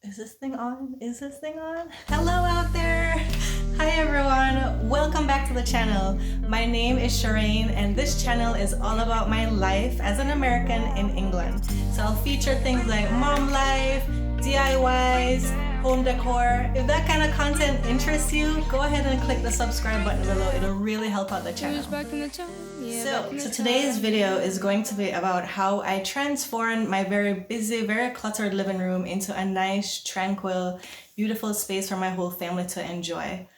Is this thing on? Is this thing on? Hello out there! Hi everyone! Welcome back to the channel. My name is Shireen and this channel is all about my life as an American in England. So I'll feature things like mom life, DIYs, home decor. If that kind of content interests you, go ahead and click the subscribe button below. It'll really help out the channel. So today's video is going to be about how I transformed my very busy, very cluttered living room into a nice, tranquil, beautiful space for my whole family to enjoy.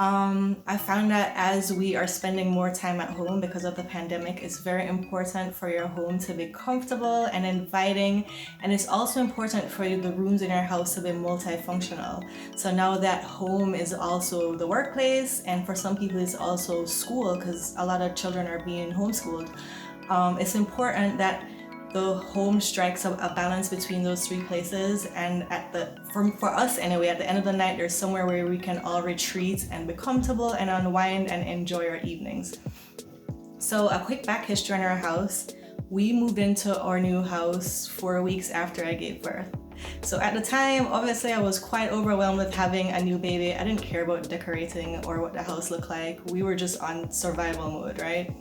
I found that as we are spending more time at home because of the pandemic, it's very important for your home to be comfortable and inviting, and it's also important for the rooms in your house to be multifunctional. So now that home is also the workplace, and for some people it's also school because a lot of children are being homeschooled, it's important that the home strikes a balance between those three places, and for us anyway, at the end of the night there's somewhere where we can all retreat and be comfortable and unwind and enjoy our evenings. So a quick back history on our house. We moved into our new house 4 weeks after I gave birth. So at the time, obviously I was quite overwhelmed with having a new baby. I didn't care about decorating or what the house looked like. We were just on survival mode, right?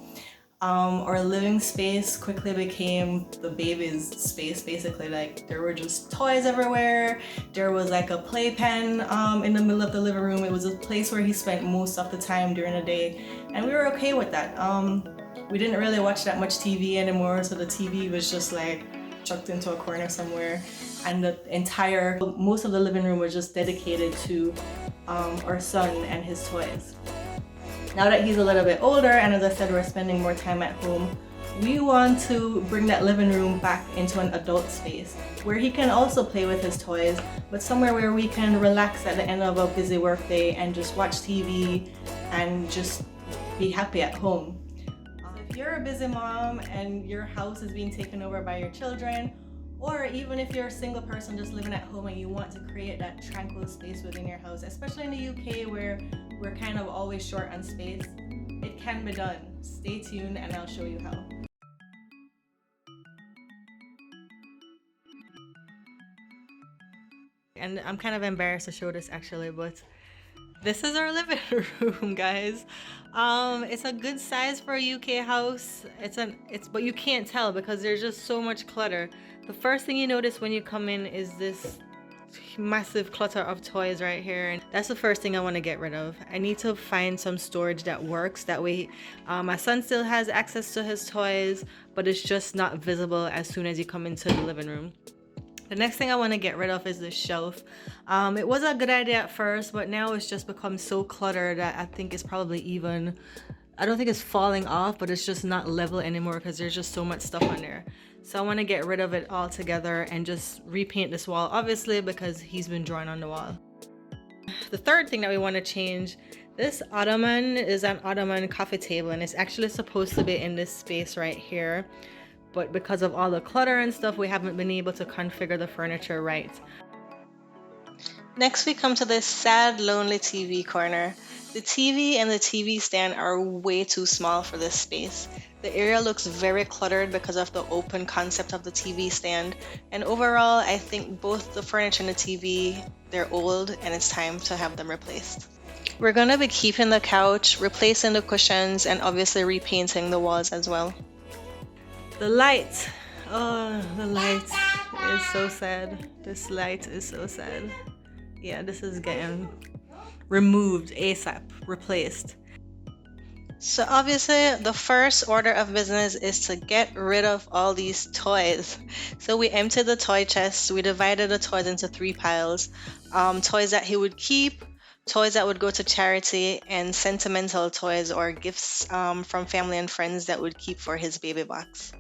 Our living space quickly became the baby's space, basically. Like, there were just toys everywhere. There was like a playpen in the middle of the living room. It was a place where he spent most of the time during the day, and we were okay with that. We didn't really watch that much TV anymore, so the TV was just like chucked into a corner somewhere, and most of the living room was just dedicated to our son and his toys. Now that he's a little bit older, and as I said, we're spending more time at home, we want to bring that living room back into an adult space where he can also play with his toys, but somewhere where we can relax at the end of a busy work day and just watch TV and just be happy at home. If you're a busy mom and your house is being taken over by your children, or even if you're a single person just living at home and you want to create that tranquil space within your house, especially in the UK where we're kind of always short on space, it can be done. Stay tuned and I'll show you how. And I'm kind of embarrassed to show this actually, but this is our living room, guys. It's a good size for a UK house. But you can't tell because there's just so much clutter. The first thing you notice when you come in is this massive clutter of toys right here, and that's the first thing I want to get rid of. I need to find some storage that works. That way my son still has access to his toys, but it's just not visible as soon as you come into the living room. The next thing I want to get rid of is this shelf. It was a good idea at first, but now it's just become so cluttered that I think it's probably I don't think it's falling off, but it's just not level anymore because there's just so much stuff on there. So I want to get rid of it all together and just repaint this wall, obviously, because he's been drawing on the wall. The third thing that we want to change, this ottoman is an ottoman coffee table, and it's actually supposed to be in this space right here. But because of all the clutter and stuff, we haven't been able to configure the furniture right. Next, we come to this sad, lonely TV corner. The TV and the TV stand are way too small for this space. The area looks very cluttered because of the open concept of the TV stand. And overall, I think both the furniture and the TV, they're old and it's time to have them replaced. We're gonna be keeping the couch, replacing the cushions, and obviously repainting the walls as well. The light. Oh, the light is so sad. This light is so sad. Yeah, this is getting removed ASAP, replaced. So obviously the first order of business is to get rid of all these toys. So we emptied the toy chest. We divided the toys into 3 piles. Toys that he would keep, toys that would go to charity, and sentimental toys or gifts from family and friends that would keep for his baby box.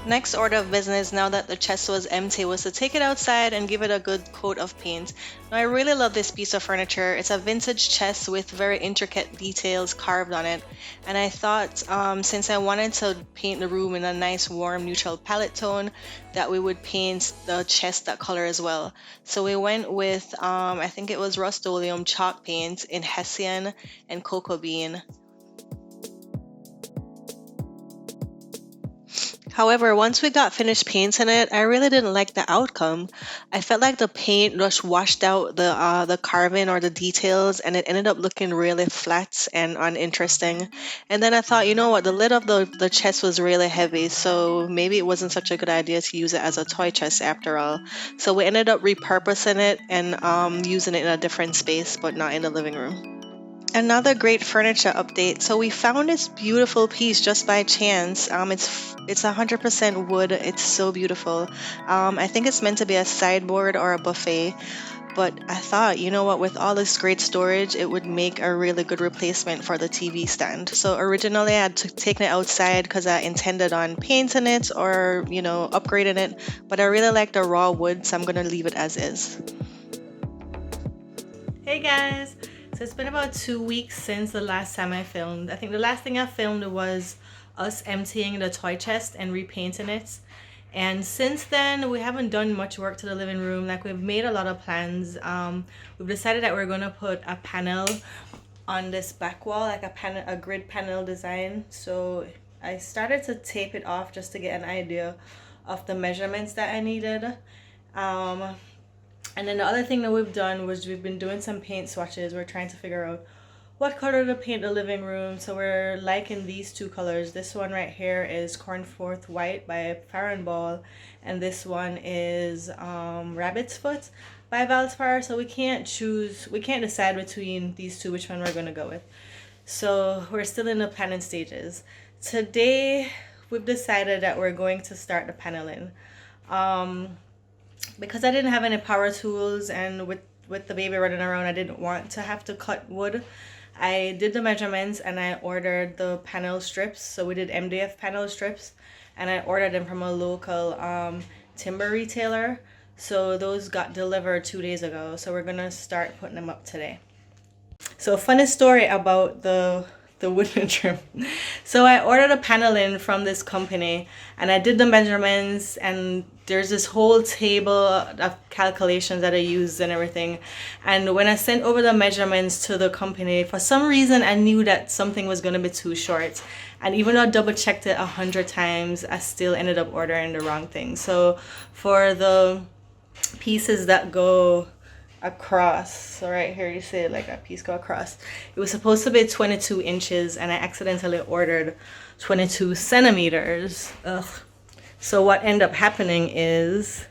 Next order of business, now that the chest was empty, was to take it outside and give it a good coat of paint. Now, I really love this piece of furniture. It's a vintage chest with very intricate details carved on it. And I thought, since I wanted to paint the room in a nice, warm, neutral palette tone, that we would paint the chest that color as well. So we went with, I think it was Rust-Oleum chalk paint in Hessian and Cocoa Bean. However, once we got finished painting it, I really didn't like the outcome. I felt like the paint just washed out the carving or the details, and it ended up looking really flat and uninteresting. And then I thought, you know what, the lid of the chest was really heavy, so maybe it wasn't such a good idea to use it as a toy chest after all. So we ended up repurposing it and using it in a different space, but not in the living room. Another great furniture update. So we found this beautiful piece just by chance. It's 100% wood. It's so beautiful. I think it's meant to be a sideboard or a buffet. But I thought, you know what, with all this great storage, it would make a really good replacement for the TV stand. So originally I had taken it outside because I intended on painting it or, upgrading it. But I really like the raw wood, so I'm going to leave it as is. Hey guys! So it's been about 2 weeks since the last time I filmed. I think the last thing I filmed was us emptying the toy chest and repainting it. And since then, we haven't done much work to the living room. Like, we've made a lot of plans. We've decided that we're gonna put a panel on this back wall, like a grid panel design. So I started to tape it off just to get an idea of the measurements that I needed. And then the other thing that we've done was we've been doing some paint swatches. We're trying to figure out what color to paint the living room. So we're liking these two colors. This one right here is Cornforth White by Farrow, and this one is Rabbit's Foot by Valspar. So we can't decide between these two which one we're gonna go with. So we're still in the planning stages. Today we've decided that we're going to start the paneling. Because I didn't have any power tools, and with the baby running around, I didn't want to have to cut wood. I did the measurements and I ordered the panel strips. So we did MDF panel strips, and I ordered them from a local timber retailer. So those got delivered 2 days ago. So we're gonna start putting them up today. So a funny story about the wooden trim. So I ordered a paneling from this company, and I did the measurements, and there's this whole table of calculations that I used and everything. And when I sent over the measurements to the company, for some reason I knew that something was going to be too short. And even though I double checked it 100 times, I still ended up ordering the wrong thing. So for the pieces that go across, so right here you see like a piece go across, it was supposed to be 22 inches and I accidentally ordered 22 centimeters. Ugh. So what ended up happening is,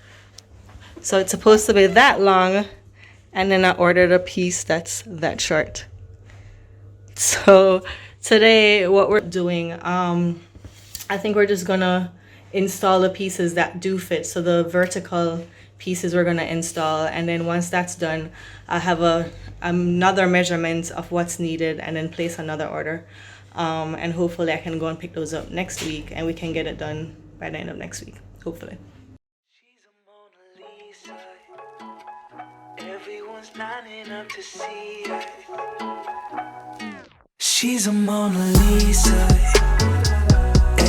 so it's supposed to be that long, and then I ordered a piece that's that short. So today what we're doing, I think we're just gonna install the pieces that do fit. So the vertical pieces we're gonna install, and then once that's done, I have another measurement of what's needed, and then place another order. And hopefully I can go and pick those up next week, and we can get it done by the end of next week, hopefully. She's a Mona Lisa. Everyone's lining up to see her. She's a Mona Lisa.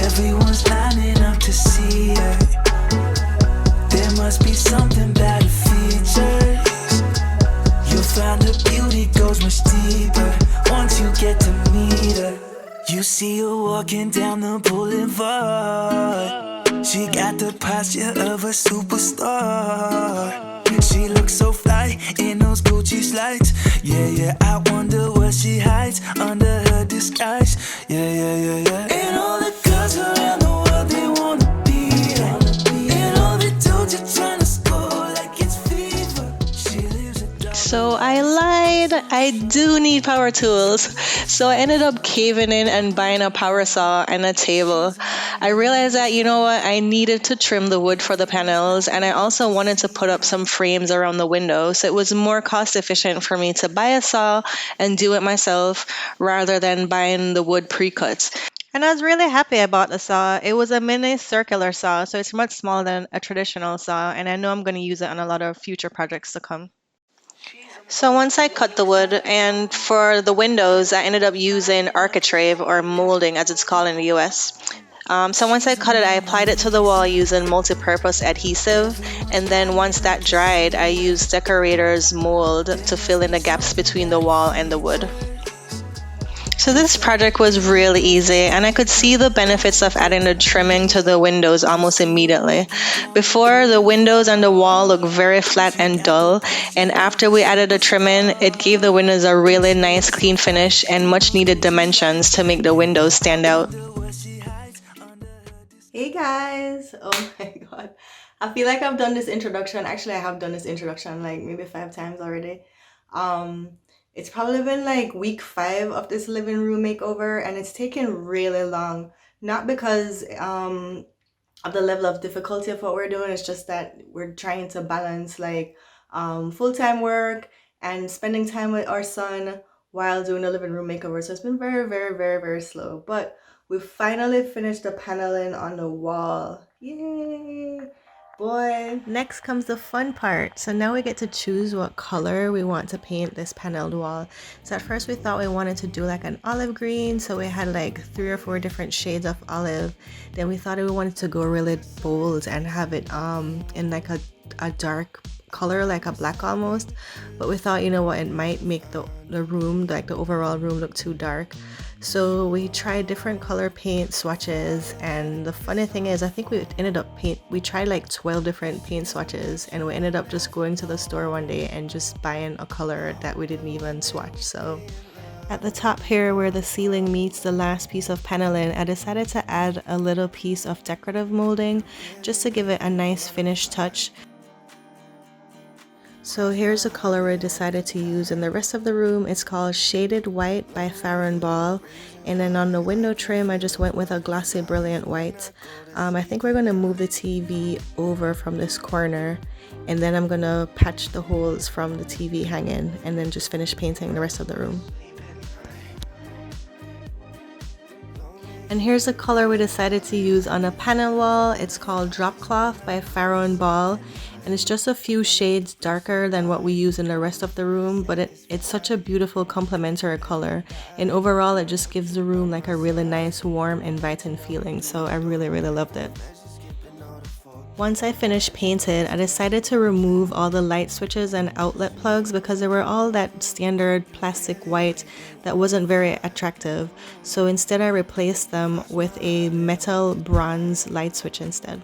Everyone's lining up to see her. There must be something about her features. You'll find her beauty goes much deeper once you get to meet her. You see her walking down the boulevard. She got the posture of a superstar. She looks so fly in those Gucci slides. Yeah, I wonder what she hides under her disguise. Yeah. And all the girls around the world, they wanna be her. And all the dudes are trying to score like it's fever. She lives a double. So I lied. I do need power tools. So I ended up caving in and buying a power saw and a table. I realized that, you know what, I needed to trim the wood for the panels, and I also wanted to put up some frames around the window. So it was more cost efficient for me to buy a saw and do it myself rather than buying the wood pre-cuts. And I was really happy about the saw. It was a mini circular saw, so it's much smaller than a traditional saw, and I know I'm going to use it on a lot of future projects to come. So once I cut the wood, and for the windows, I ended up using architrave or molding as it's called in the US. So once I cut it, I applied it to the wall using multi-purpose adhesive, and then once that dried, I used decorator's mold to fill in the gaps between the wall and the wood. So this project was really easy, and I could see the benefits of adding the trimming to the windows almost immediately. Before, the windows and the wall looked very flat and dull, and after we added the trimming, it gave the windows a really nice clean finish and much needed dimensions to make the windows stand out. Hey guys! Oh my god. I feel like I've done this introduction. Actually, I have done this introduction like maybe 5 times already. It's probably been like week 5 of this living room makeover, and it's taken really long. Not because of the level of difficulty of what we're doing, it's just that we're trying to balance like full-time work and spending time with our son while doing a living room makeover. So it's been very, very, very, very slow. But we finally finished the paneling on the wall. Yay! Boy. Next comes the fun part. So now we get to choose what color we want to paint this paneled wall. So at first we thought we wanted to do like an olive green. So we had like 3 or 4 different shades of olive. Then we thought we wanted to go really bold and have it in like a dark color, like a black almost. But we thought, you know what, it might make the room, like the overall room, look too dark. So we tried different color paint swatches, and the funny thing is I think we tried like 12 different paint swatches, and we ended up just going to the store one day and just buying a color that we didn't even swatch. So at the top here where the ceiling meets the last piece of paneling, I decided to add a little piece of decorative molding just to give it a nice finished touch. So here's a color we decided to use in the rest of the room. It's called Shaded White by Farrow. And then on the window trim, I just went with a glossy brilliant white. I think we're going to move the TV over from this corner, and then I'm going to patch the holes from the TV hanging, and then just finish painting the rest of the room. And here's the color we decided to use on a panel wall. It's called Drop Cloth by Farrow, and it's just a few shades darker than what we use in the rest of the room, but it's such a beautiful complementary color, and overall it just gives the room like a really nice, warm, inviting feeling. So I really, really loved it. Once I finished painting, I decided to remove all the light switches and outlet plugs because they were all that standard plastic white that wasn't very attractive. So instead I replaced them with a metal bronze light switch instead.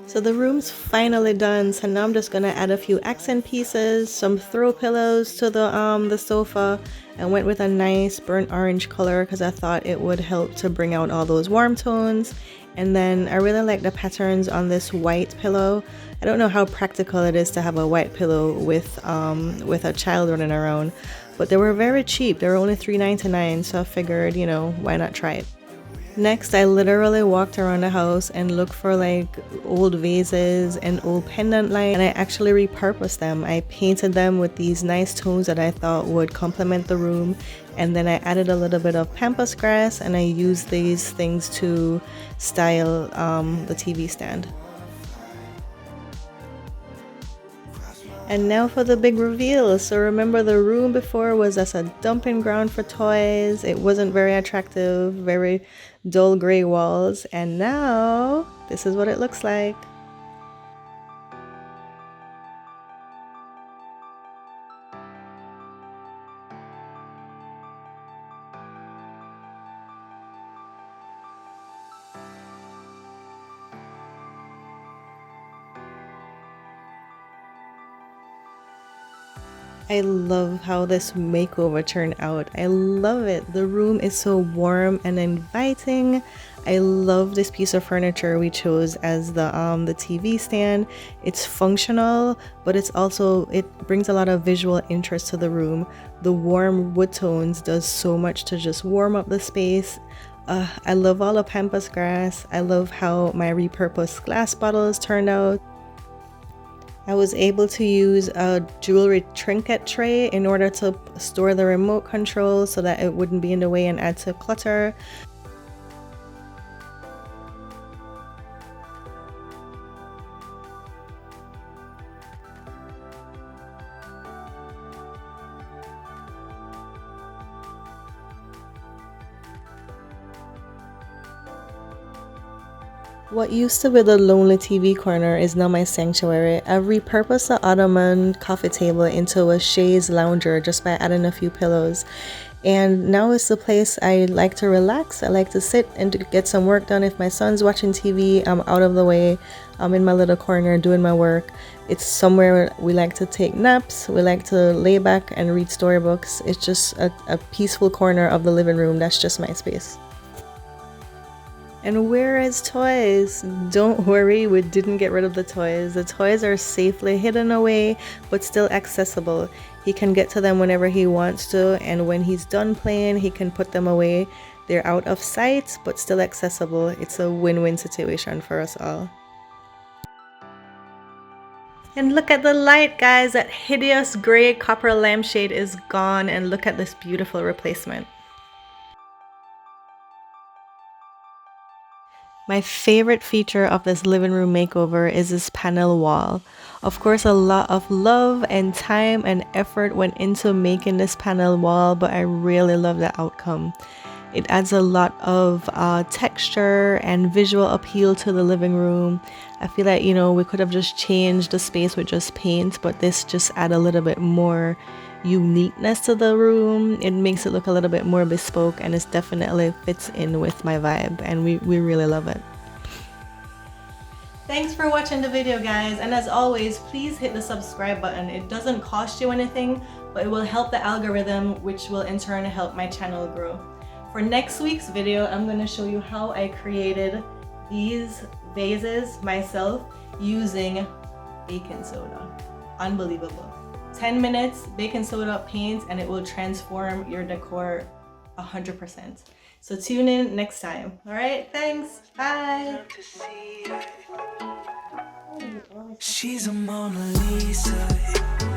So the room's finally done, so now I'm just gonna add a few accent pieces, some throw pillows to the sofa, and went with a nice burnt orange color because I thought it would help to bring out all those warm tones. And then I really like the patterns on this white pillow. I don't know how practical it is to have a white pillow with a child running around, but they were very cheap. They were only $3.99, so I figured, you know, why not try it. Next, I literally walked around the house and looked for like old vases and old pendant lights, and I actually repurposed them. I painted them with these nice tones that I thought would complement the room, and then I added a little bit of pampas grass, and I used these things to style the TV stand. And now for the big reveal. So remember, the room before was just a dumping ground for toys. It wasn't very attractive, very dull gray walls, and now this is what it looks like. I love how this makeover turned out. I love it. The room is so warm and inviting. I love this piece of furniture we chose as the TV stand. It's functional, but it brings a lot of visual interest to the room. The warm wood tones does so much to just warm up the space. I love all the pampas grass. I love how my repurposed glass bottles turned out. I was able to use a jewelry trinket tray in order to store the remote control so that it wouldn't be in the way and add to clutter. What used to be the lonely TV corner is now my sanctuary. I've repurposed the ottoman coffee table into a chaise lounger just by adding a few pillows. And now it's the place I like to relax. I like to sit and to get some work done. If my son's watching TV, I'm out of the way. I'm in my little corner doing my work. It's somewhere we like to take naps. We like to lay back and read storybooks. It's just a peaceful corner of the living room. That's just my space. And where is toys? Don't worry, we didn't get rid of the toys. The toys are safely hidden away, but still accessible. He can get to them whenever he wants to, and when he's done playing, he can put them away. They're out of sight, but still accessible. It's a win-win situation for us all. And look at the light, guys. That hideous gray copper lampshade is gone, and look at this beautiful replacement. My favorite feature of this living room makeover is this panel wall. Of course, a lot of love and time and effort went into making this panel wall, but I really love the outcome. It adds a lot of texture and visual appeal to the living room. I feel like, we could have just changed the space with just paint, but this just adds a little bit more uniqueness to the room. It makes it look a little bit more bespoke, and it definitely fits in with my vibe, and we really love it. Thanks for watching the video, guys, and as always, please hit the subscribe button. It doesn't cost you anything, but it will help the algorithm, which will in turn help my channel grow. For next week's video, I'm going to show you how I created these vases myself using baking soda. Unbelievable. 10 minutes, baking soda, paint, and it will transform your decor 100%. So tune in next time. All right, thanks. Bye. She's a Mona Lisa.